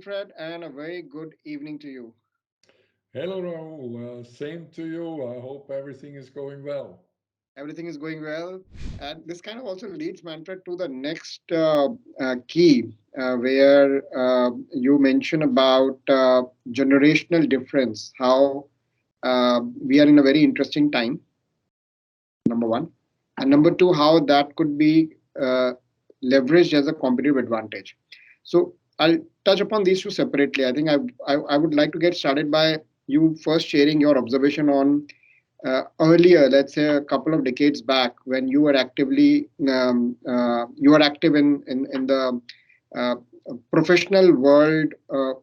Manfred, and a very good evening to you. Hello, Rahul. Same to you. I hope everything is going well. Everything is going well. And this kind of also leads, Manfred, to the next key, where you mention about generational difference, how we are in a very interesting time, number one. And number two, how that could be leveraged as a competitive advantage. So I'll touch upon these two separately. I think I would like to get started by you first sharing your observation on earlier, let's say a couple of decades back, when you were active in the uh, professional world,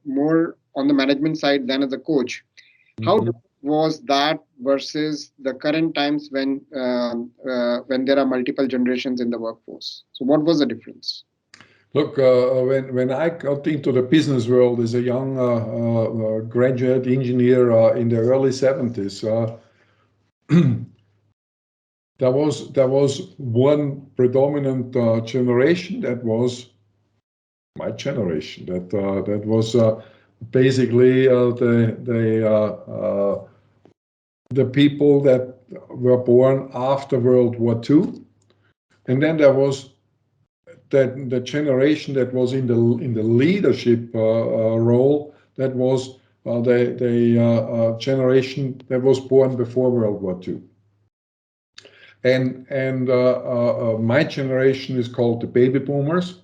more on the management side than as a coach. How Mhm. was that versus the current times when there are multiple generations in the workforce? So, what was the difference? Look, when I got into the business world as a young graduate engineer in the early 70s, there was one predominant generation that was my generation. That was basically the people that were born after World War II, and then there was that the generation that was in the leadership role, that was the generation that was born before World War II. And my generation is called the baby boomers,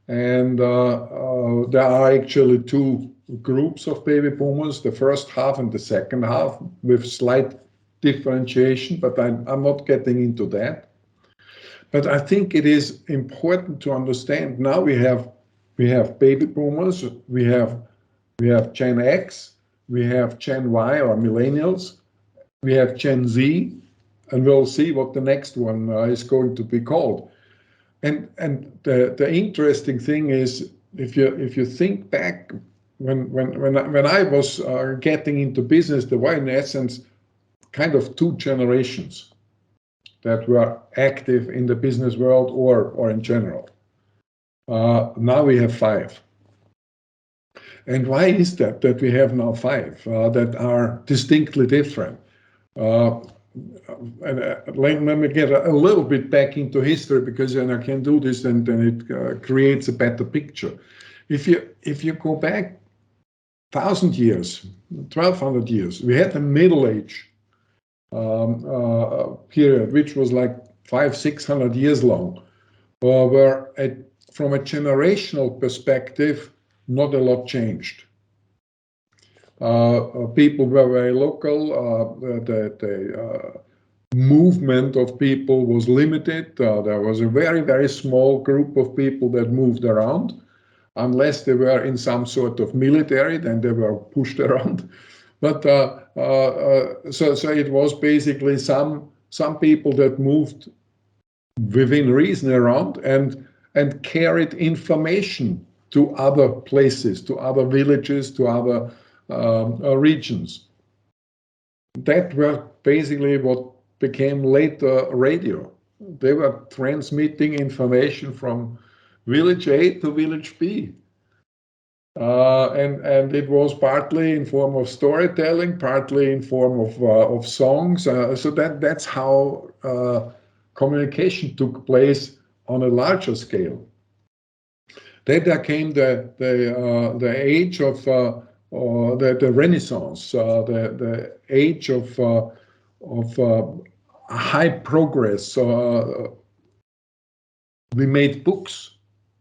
and there are actually two groups of baby boomers, the first half and the second half, with slight differentiation, but I'm not getting into that. But I think it is important to understand now we have baby boomers, we have Gen X, we have Gen Y or millennials, we have Gen Z, and we'll see what the next one is going to be called. And the interesting thing is, if you think back when I was getting into business, there were in essence kind of two generations that were active in the business world or in general. Now we have five. And why is that we have now five that are distinctly different? Uh, let me get a little bit back into history, because then I can do this, and then it creates a better picture. If you go back 1,000 years, 1,200 years, we had a Middle Age period, which was like 500-600 years long, where from a generational perspective, not a lot changed. People were very local. The movement of people was limited. There was a very, very small group of people that moved around, unless they were in some sort of military, then they were pushed around. But so it was basically some people that moved within reason around and carried information to other places, to other villages, to other regions. That were basically what became later radio. They were transmitting information from village A to village B. And it was partly in form of storytelling, partly in form of songs. So that's how communication took place on a larger scale. Then there came the age of the Renaissance, the age of high progress. We made books,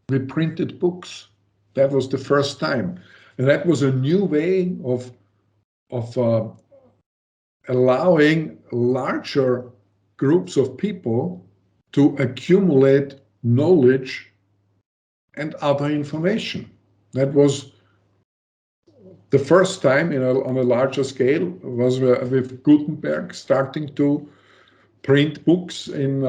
we printed books. That was the first time, and that was a new way of allowing larger groups of people to accumulate knowledge and other information. That was the first time on a larger scale, was with Gutenberg starting to print books in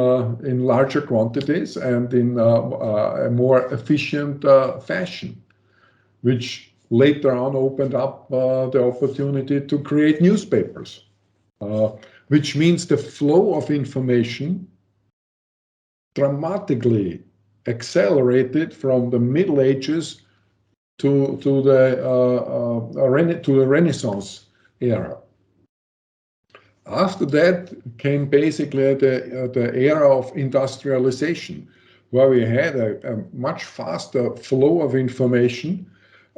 larger quantities and in a more efficient fashion, which later on opened up the opportunity to create newspapers, uh, which means the flow of information dramatically accelerated from the Middle Ages to the Renaissance era. After that came basically the era of industrialization, where we had a much faster flow of information,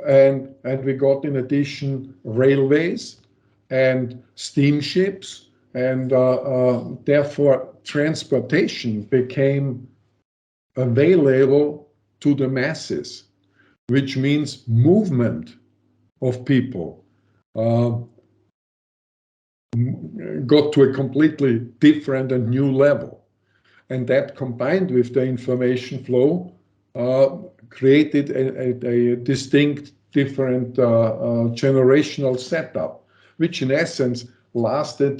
and we got in addition railways and steamships, and therefore transportation became available to the masses, which means movement of people got to a completely different and new level. And that combined with the information flow created a distinct, different generational setup, which in essence lasted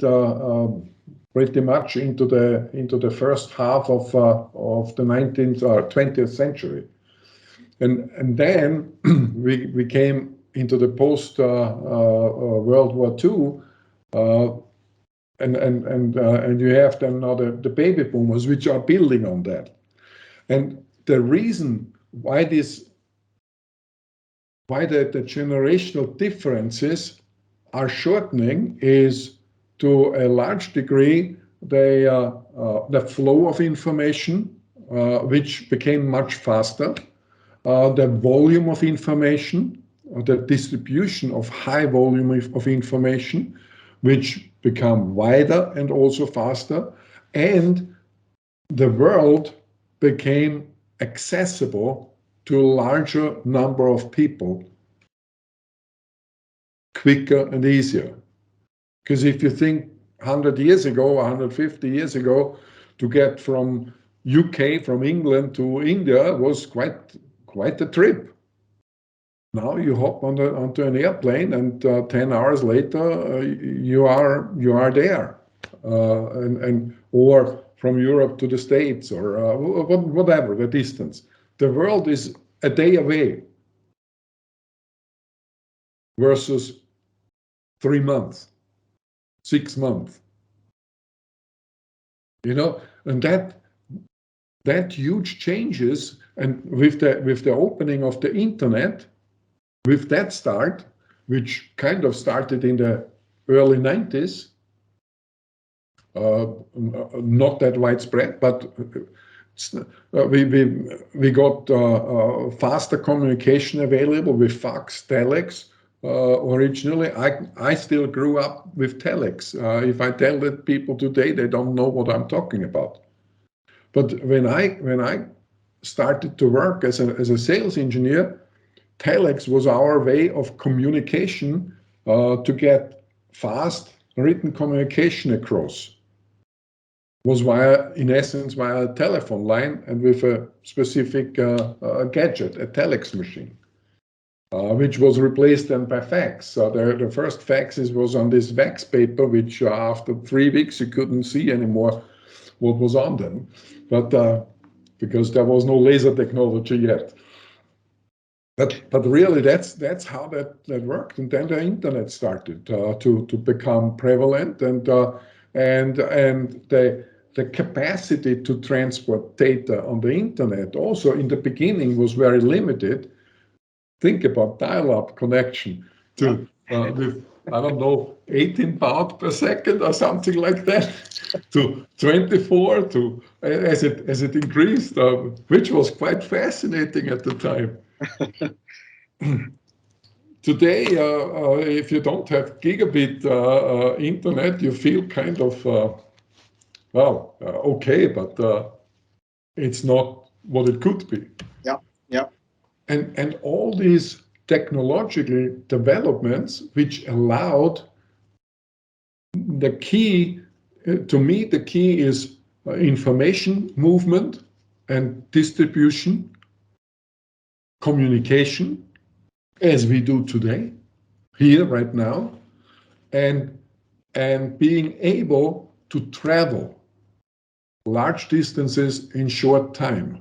pretty much into the first half of the 19th or 20th century. And then we came into the post World War II, and you have then now the baby boomers, which are building on that. And the reason why the generational differences are shortening is, to a large degree, the flow of information, which became much faster, the volume of information, the distribution of high volume of information, which become wider and also faster, and the world became accessible to a larger number of people quicker and easier. Because if you think 100 years ago, 150 years ago, to get from UK, from England to India was quite a trip. Now you hop onto an airplane, and 10 hours later you are there, or from Europe to the States, or whatever the distance. The world is a day away versus 3 months, 6 months. And that huge changes, and with the opening of the internet, with that start, which kind of started in the early 90s, not that widespread, but we got faster communication available with fax, telex. Originally, I still grew up with telex. If I tell that people today, they don't know what I'm talking about. But when I started to work as a sales engineer, telex was our way of communication to get fast written communication across. Was in essence via a telephone line and with a specific gadget, a telex machine, which was replaced then by fax. So the first faxes was on this wax paper, which after 3 weeks you couldn't see anymore what was on them, but because there was no laser technology yet. But really, that's how that worked, and then the internet started to become prevalent, and the capacity to transport data on the internet also in the beginning was very limited. Think about dial-up connection to with, I don't know, 18 baud per second or something like that, to 24 to as it increased, which was quite fascinating at the time. Today, if you don't have gigabit internet, you feel kind of, okay, but it's not what it could be. Yeah. And all these technological developments, which allowed the key, to me, the key is information movement and distribution, communication, as we do today, here, right now, and being able to travel large distances in short time.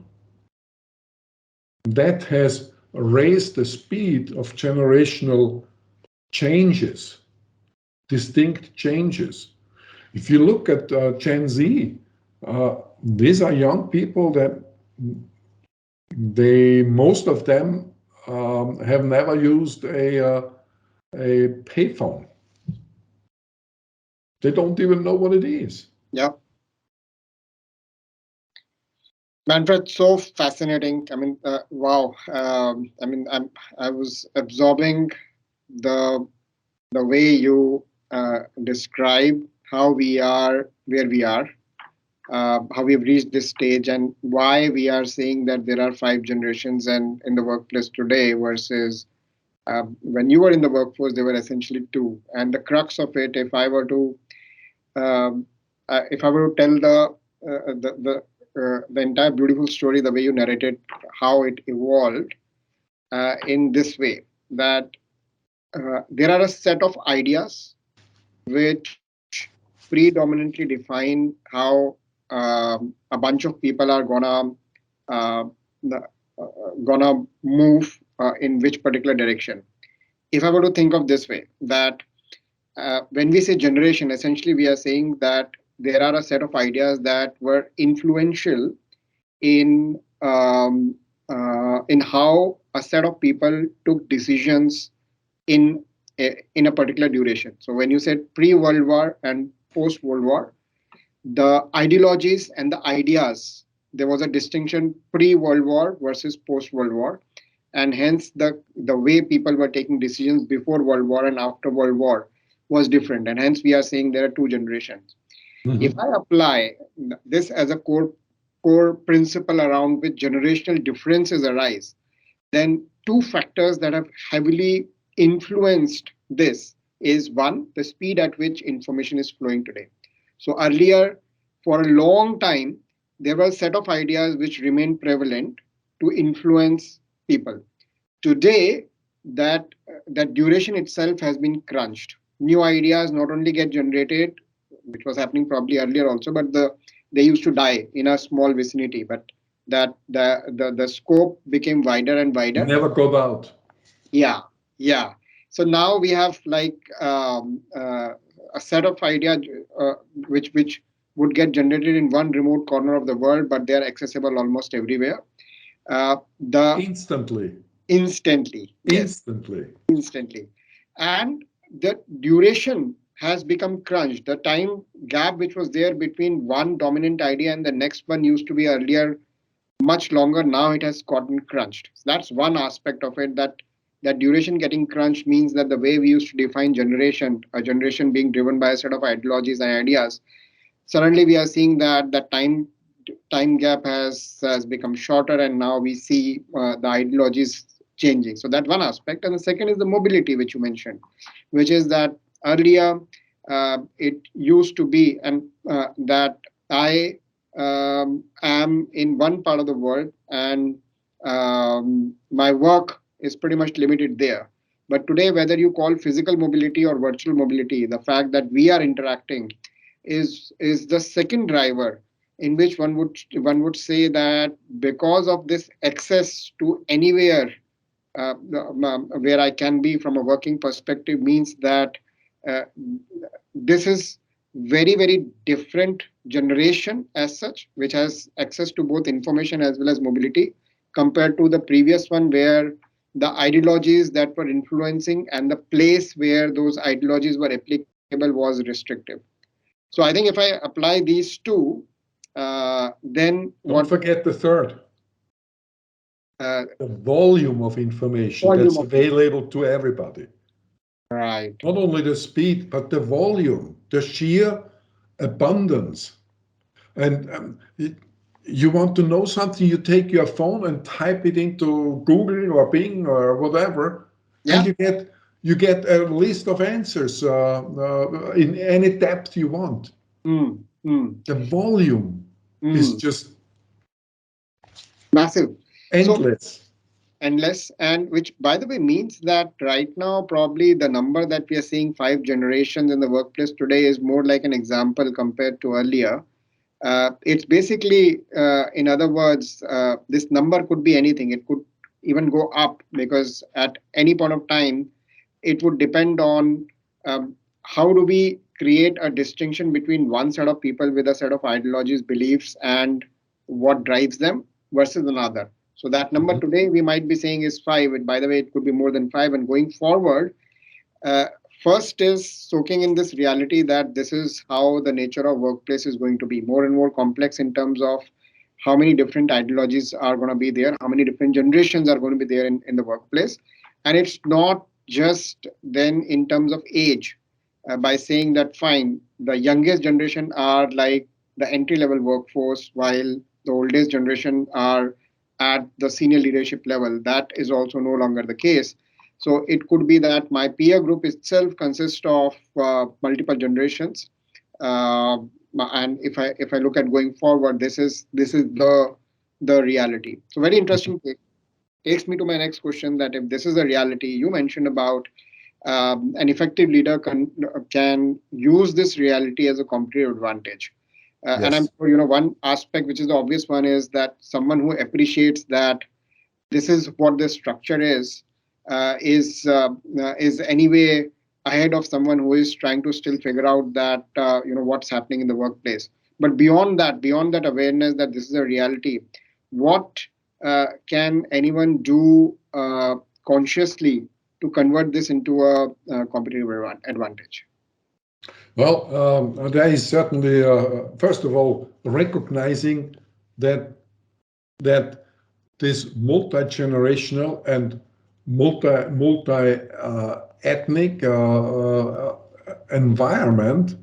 That has raised the speed of generational changes, distinct changes. If you look at Gen Z, these are young people that most of them have never used a payphone. They don't even know what it is. Yeah. Manfred, so fascinating. I mean, wow. I mean, I was absorbing the the way you describe how we are where we are, how we've reached this stage, and why we are saying that there are five generations and in the workplace today versus when you were in the workforce, there were essentially two. And the crux of it, um, if I were to tell the entire beautiful story, the way you narrated how it evolved in this way, that there are a set of ideas which predominantly define how a bunch of people are uh, gonna move in which particular direction. If I were to think of this way, that when we say generation, essentially we are saying that there are a set of ideas that were influential in how a set of people took decisions in in a particular duration. So when you said pre-World War and post-World War, the ideologies and the ideas, there was a distinction pre-World War versus post-World War, and hence the way people were taking decisions before World War and after World War was different, and hence we are saying there are two generations. If Mhm. I apply this as a core principle around which generational differences arise, then two factors that have heavily influenced this is one, the speed at which information is flowing today. So earlier, for a long time, there were a set of ideas which remained prevalent to influence people. Today, that duration itself has been crunched. New ideas not only get generated, which was happening probably earlier also, but they used to die in a small vicinity. But that the scope became wider and wider. Never got out. Yeah, yeah. So now we have like a set of ideas uh, which would get generated in one remote corner of the world, but they are accessible almost everywhere. The Instantly. instantly, yes, Instantly. instantly, and the duration has become crunched. The time gap which was there between one dominant idea and the next one used to be earlier much longer. Now it has gotten crunched. So that's one aspect of it, that duration getting crunched means that the way we used to define generation, a generation being driven by a set of ideologies and ideas, suddenly we are seeing that the time gap has become shorter, and now we see the ideologies changing. So that one aspect, and the second is the mobility which you mentioned, which is that earlier it used to be and that I am in one part of the world, and my work is pretty much limited there. But today, whether you call physical mobility or virtual mobility, the fact that we are interacting is the second driver in which one would say that because of this access to anywhere where I can be from a working perspective means that uh, this is very different generation as such, which has access to both information as well as mobility, compared to the previous one where the ideologies that were influencing and the place where those ideologies were applicable was restrictive. So I think if I apply these two, then Don't what forget the third, uh, the volume of information volume that's of available to everybody. right. Not only the speed, but the volume, the sheer abundance. And you want to know something, you take your phone and type it into Google or Bing or whatever, and Yeah. you get a list of answers in any depth you want. Mm, mm, The volume is mm. just Massive. So endless. endless, and which by the way means that right now probably the number that we are seeing, five generations in the workplace today, is more like an example compared to earlier. It's basically, in other words, this number could be anything. It could even go up because at any point of time, it would depend on how do we create a distinction between one set of people with a set of ideologies, beliefs, and what drives them versus another. So that number Mhm. today we might be saying is 5. And by the way, it could be more than 5. And going forward, uh, first is soaking in this reality that this is how the nature of workplace is going to be more and more complex in terms of how many different ideologies are going to be there, how many different generations are going to be there in the workplace. And it's not just then in terms of age, by saying that fine, the youngest generation are like the entry level workforce, while the oldest generation are at the senior leadership level. That is also no longer the case. So it could be that my peer group itself consists of multiple generations, uh, and if I look at going forward, this is the reality. So very interesting take. Takes me to my next question, that if this is a reality, you mentioned about an effective leader can use this reality as a competitive advantage. And I'm Yes. sure one aspect, which is the obvious one, is that someone who appreciates that this is what the structure is anyway ahead of someone who is trying to still figure out that what's happening in the workplace. But beyond that awareness that this is a reality, what can anyone do consciously to convert this into a competitive advantage? Well, there is certainly, first of all, recognizing that that this multi-generational and multi ethnic environment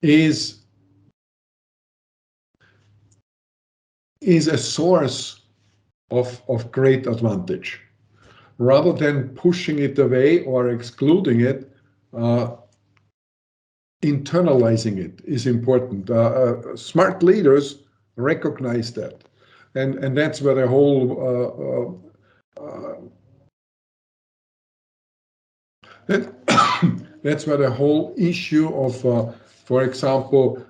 is is a source of great advantage. Rather than pushing it away or excluding it, uh, internalizing it is important. Smart leaders recognize that, and that's where the whole that, that's where the whole issue of, for example,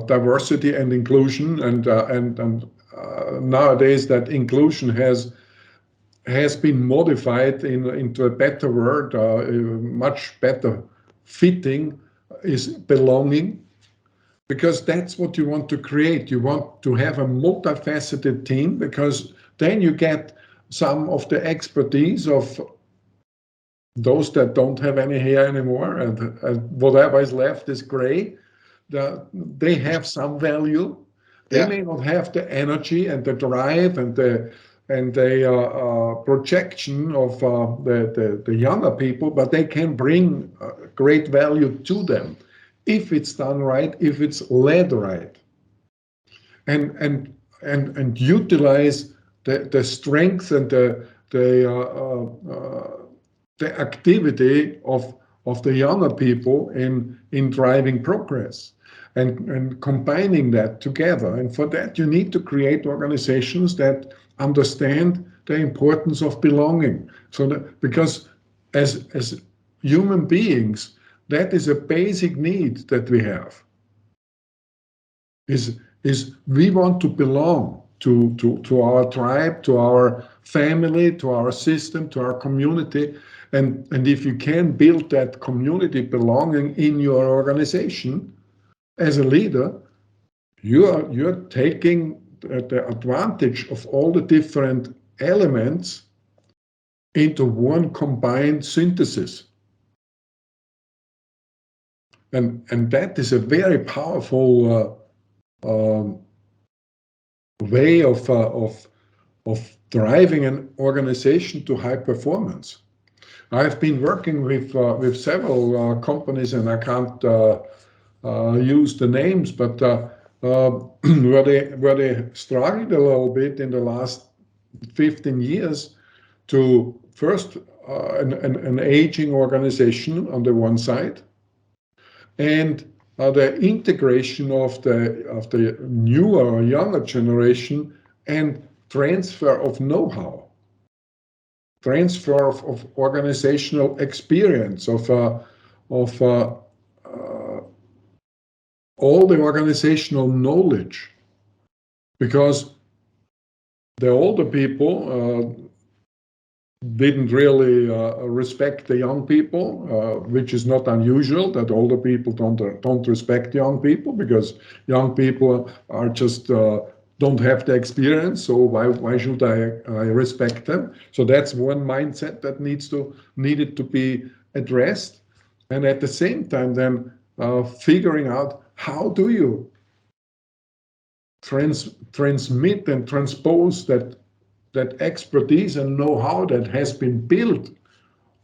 diversity and inclusion, and nowadays that inclusion has been modified into a better word, much better fitting, is belonging, because that's what you want to create. You want to have a multifaceted team, because then you get some of the expertise of those that don't have any hair anymore, and whatever is left is gray. They have some value. They Yeah. may not have the energy and the drive and the projection of the younger people, but they can bring great value to them if it's done right, if it's led right, and utilize the strength and the activity of the younger people in driving progress, and combining that together. And for that, you need to create organizations that understand the importance of belonging. So that, because as human beings, that is a basic need that we have. Is we want to belong to our tribe, to our family, to our system, to our community. And if you can build that community belonging in your organization as a leader, you're taking the advantage of all the different elements into one combined synthesis. And that is a very powerful um, way of driving an organization to high performance. I've been working with several companies, and I can't use the names, but where they struggled a little bit in the last 15 years to first an aging organization on the one side, and the integration of the newer or younger generation, and transfer of know-how, transfer of organizational experience, of all the organizational knowledge, because the older people didn't really respect the young people, which is not unusual that older people don't respect young people, because young people are just don't have the experience, so why should I respect them? So that's one mindset that needed to be addressed, and at the same time then figuring out how do you transmit and transpose that expertise and know-how that has been built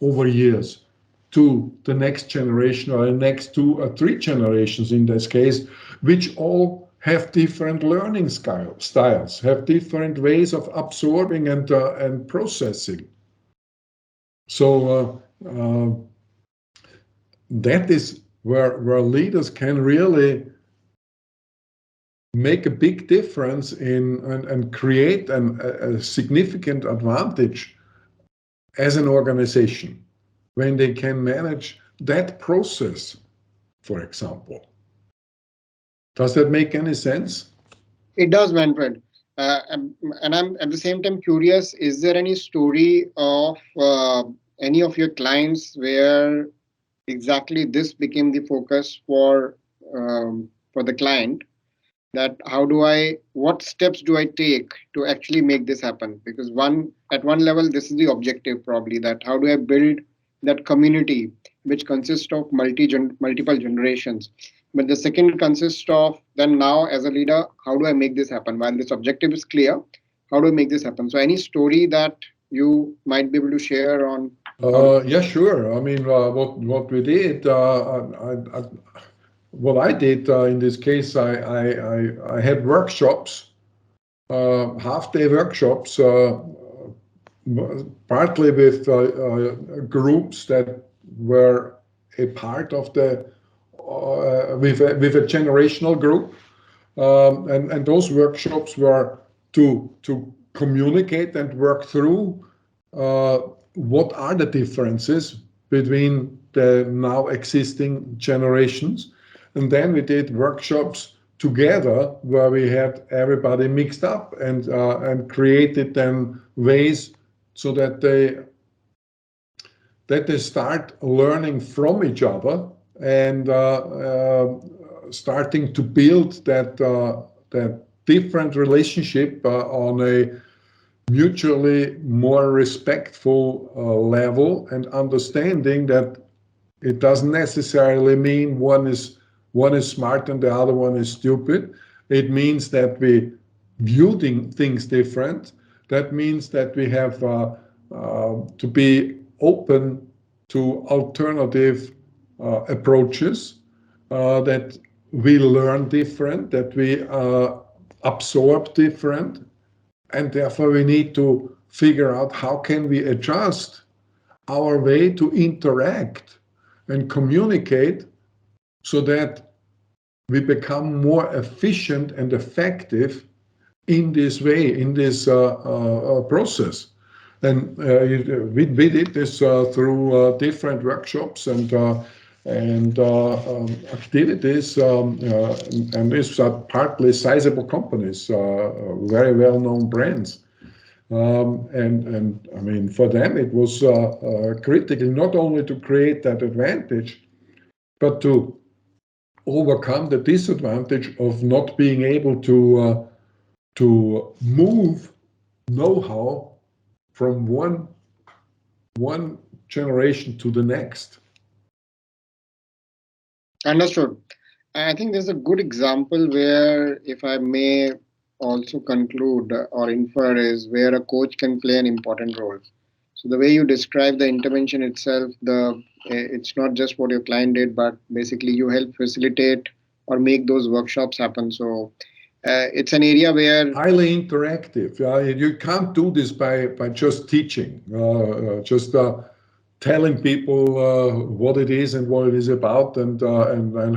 over years to the next generation or the next 2 or 3 generations in this case, which all have different learning styles, have different ways of absorbing and processing. So that is where leaders can really make a big difference and create a significant advantage as an organization when they can manage that process, for example. Does that make any sense? It does, Manfred. And I'm at the same time curious, is there any story of any of your clients where exactly this became the focus for the client? That what steps do I take to actually make this happen? Because at one level, this is the objective probably, that how do I build that community which consists of multiple generations. But the second consists of, then now as a leader, how do I make this happen? While this objective is clear, how do I make this happen? So any story that you might be able to share on Yeah, sure. I mean, what we did, what I did in this case, I had workshops, half-day workshops, partly with groups that were a part of with a generational group, and those workshops were to communicate and work through what are the differences between the now existing generations. And then we did workshops together where we had everybody mixed up and created then ways so that they start learning from each other and starting to build that different relationship on a mutually more respectful level, and understanding that it doesn't necessarily mean one is smart and the other one is stupid. It means that we view things different. That means that we have to be open to alternative approaches, that we learn different, that we absorb different, and therefore we need to figure out how can we adjust our way to interact and communicate so that we become more efficient and effective in this way, in this process. And we did this through different workshops and activities, and these are partly sizable companies, very well-known brands. And I mean, for them, it was critical not only to create that advantage, but to overcome the disadvantage of not being able to move know-how from one generation to the next. Understood. I think there's a good example where, if I may also conclude or infer, is where a coach can play an important role. So the way you describe the intervention itself, it's not just what your client did, but basically you help facilitate or make those workshops happen. So it's an area where highly interactive. You can't do this by just teaching, just telling people what it is and what it is about and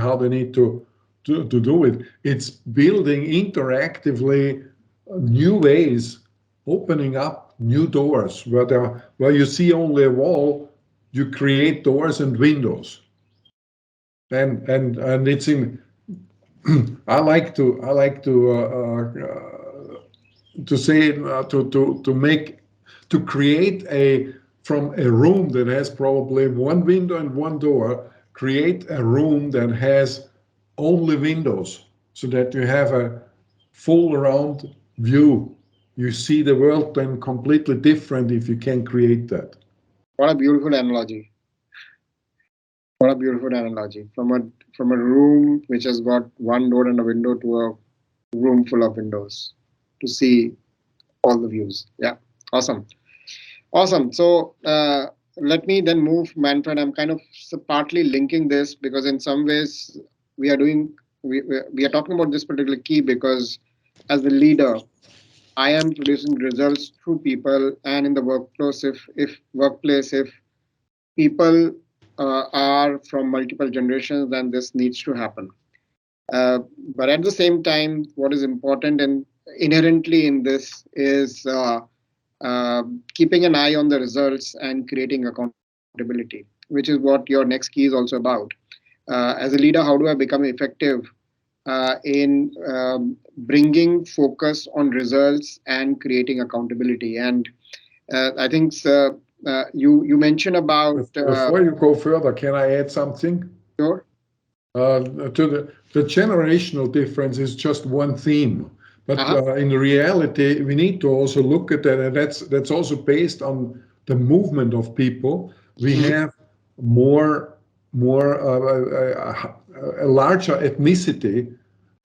how they need to do it. It's building interactively new ways, opening up new doors where you see only a wall, you create doors and windows. And it's in. I like to say to create from a room that has probably one window and one door, create a room that has only windows, so that you have full round view. You see the world then completely different if you can create that. What a beautiful analogy. What a beautiful analogy. From a room which has got one door and a window to a room full of windows to see all the views. Yeah. Awesome. Awesome. So let me then move, Manfred. I'm kind of partly linking this because in some ways we are doing we are talking about this particular key because as a leader, I am producing results through people and in the workplace, if people are from multiple generations, then this needs to happen. Uh, but at the same time, what is important and inherently in this is uh, keeping an eye on the results and creating accountability, which is what your next key is also about. As a leader, how do I become effective in bringing focus on results and creating accountability? And I think you mentioned about Before you go further, can I add something? sure. To the generational difference is just one theme, but Uh-huh. in reality, we need to also look at that, and that's also based on the movement of people. We Mhm. have more a larger ethnicity,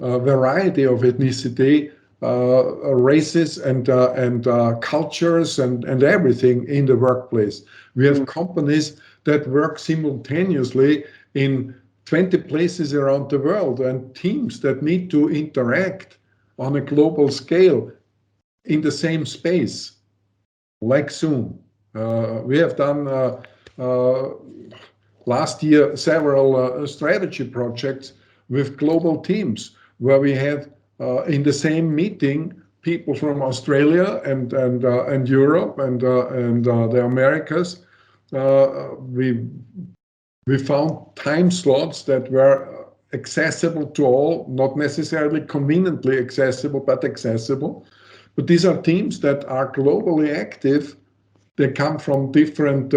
variety of ethnicity, races, and cultures, and everything in the workplace. We have companies that work simultaneously in 20 places around the world and teams that need to interact on a global scale in the same space, like Zoom. We have done uh, last year several strategy projects with global teams where we had in the same meeting people from Australia and Europe and the Americas. We found time slots that were accessible to all, not necessarily conveniently accessible, but accessible. But these are teams that are globally active. They come from different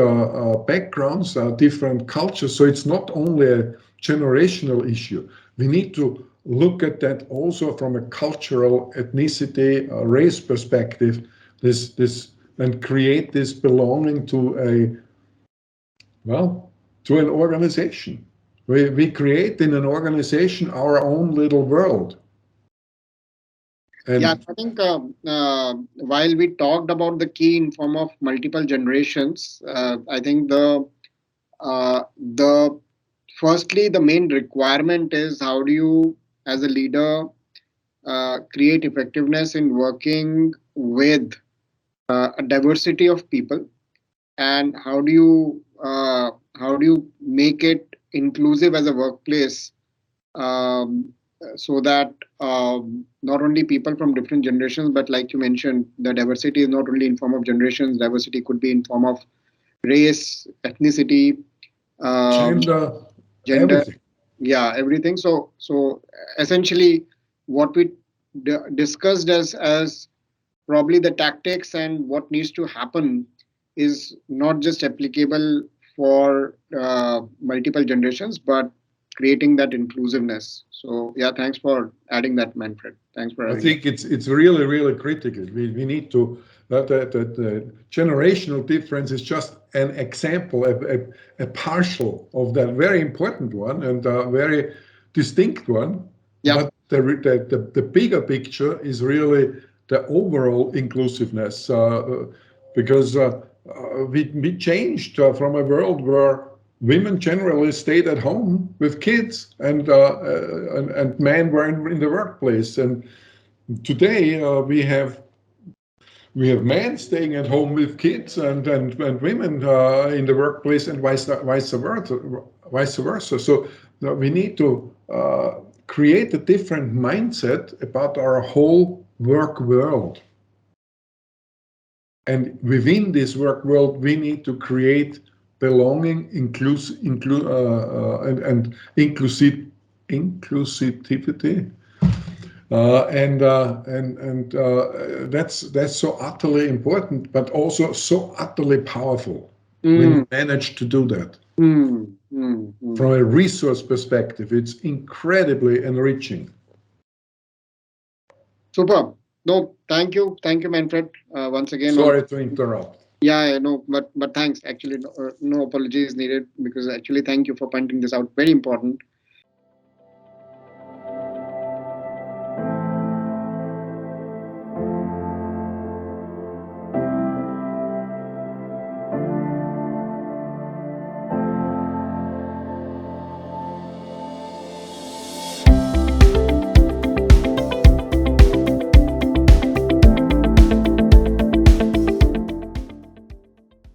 backgrounds, different cultures. So it's not only a generational issue. We need to look at that also from a cultural, ethnicity, race perspective. This and create this belonging to to an organization. We create in an organization our own little world. Yeah, And I think while we talked about the key in form of multiple generations, I think the firstly the main requirement is how do you, as a leader, create effectiveness in working with a diversity of people, and how do you make it inclusive as a workplace so that not only people from different generations, but like you mentioned, the diversity is not only in form of generations. Diversity could be in form of race, ethnicity, um, gender, gender, everything. yeah, everything. So essentially, what we discussed as probably the tactics and what needs to happen is not just applicable for multiple generations, but creating that inclusiveness. So yeah, thanks for adding that, Manfred. Thanks for I adding that. think it's really critical. We need to the generational difference is just an example, a partial of that very important one and a very distinct one. Yeah. But the bigger picture is really the overall inclusiveness, because we changed from a world where women generally stayed at home with kids and men were in the workplace. And today we have men staying at home with kids and women in the workplace and vice versa. So we need to create a different mindset about our whole work world. And within this work world, we need to create belonging, and inclusivity. That's so utterly important, but also so utterly powerful when Mm, you manage to do that. mm. From a resource perspective, it's incredibly enriching. Super. No, thank you, Manfred. Once again on. Sorry to interrupt. Yeah, no, but thanks. Actually, no apologies needed because actually, thank you for pointing this out. Very important.